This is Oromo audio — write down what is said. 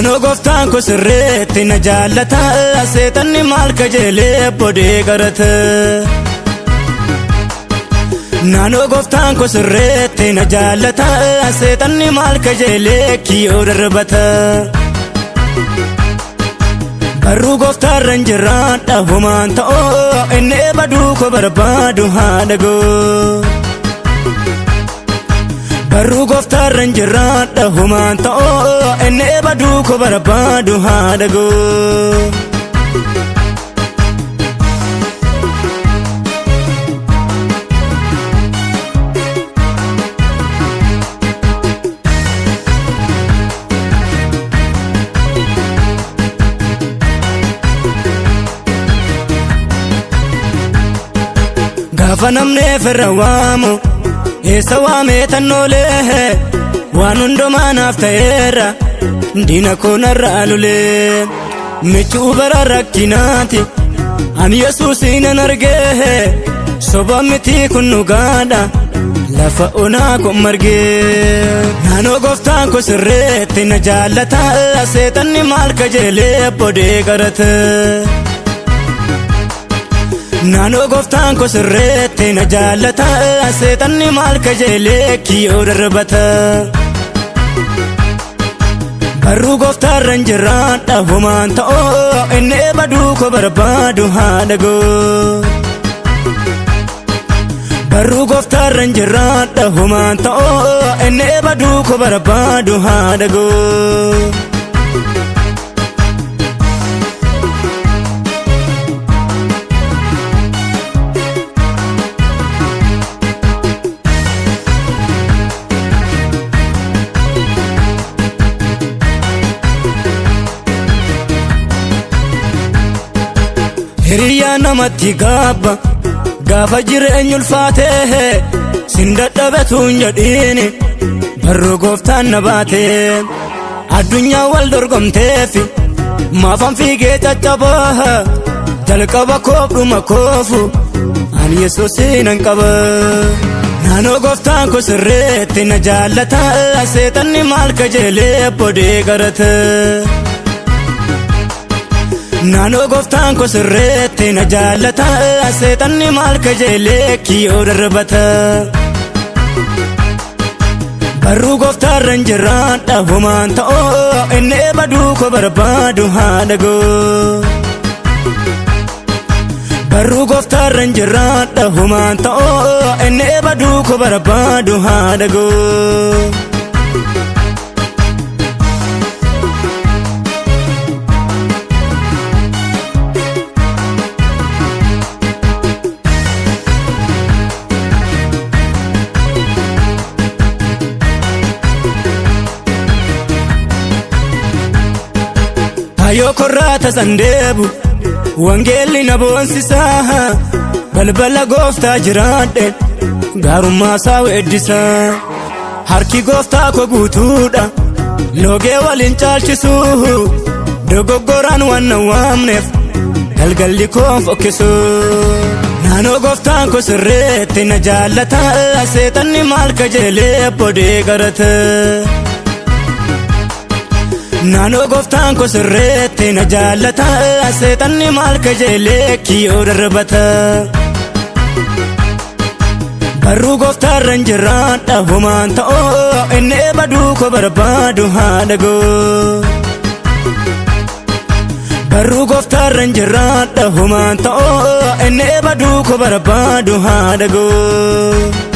Naannoo gooftaan koo sirreetti na jaallata, seexanni maal kajeelee bodee garata. Naannoo gooftaan koo sirreetti na jaallata, seexanni maal kajeelee kiyyoo darbata. Barruu gooftaarra hin jiraadha homaan ta'oo, inni baduu koo barbaadu haadha goo. Barruu gooftaarra hin jiraadha homaan ta'oo, inni baduu koo barbaadu haadha goo. Gaafa namni firra waamu eessa waamee tannoolee, waan hundumaa naaf ta'eera diina koo narraa lolee. Michuu bara rakkinaati ani Yesuusin argee, soba miti kun dhugaadha lafa onaa koo margee. Naannoo gooftaan koo sirreetti na jaallata, seexanni maal kajeelee bodee garata. Naannoo gooftaan koo sirreetti na jaallata, seexanni maal kajeelee kiyyoo darbata. Barruu gooftaarra hin jiraadha homaan ta'oo, inni baduu koo barbaadu haadha goo. Barruu gooftaarra hin jiraadha homaan ta'oo, inni baduu koo barbaadu haadha goo. Hiriyaa namatti gaabba gaafa jireenya ulfaatee, sin dadhabatuun jedhiini barruu gooftaan na baatee. Addunyaa wal dorgomteefi maafan fiigee caccabaa, jalqaba koobdhuma koofu ani Yesuusin hin qaba. Naannoo gooftaan koo sirreetti na jaallata, seexanni maal kajeelee bodee garata. Naannoo gooftaan koo sirreetti na jaallata, seexanni maal kajeelee kiyyoo darbata. Barruu gooftaarra hin jiraadha homaan ta'oo, inni baduu koo barbaadu haadha goo. Barruu gooftaarra hin jiraadha homaan ta'oo, inni baduu koo barbaadu haadha goo. Yoo korraa tasan deebu wangeelli na boonsisaa, balbala gooftaa jiraadhe gaarummaa isaa weeddisaa. Harki gooftaa koo guutuudha loogee waliin caalchisuu, dogoggoraan waan na waamneef galgalli koo fokkisu. Naannoo gooftaan koo sirreetti na jaallata, seexanni maal kajeelee bodee garata. Naannoo gooftaan koo sirreetti na jaallata, seexanni maal kajeelee kiyyoo darbata. Barruu gooftaarra hin jiraadha homaan ta'oo, inni baduu koo barbaadu haadha goo. Barruu gooftaarra hin jiraadha homaan ta'oo, inni baduu koo barbaadu haadha goo.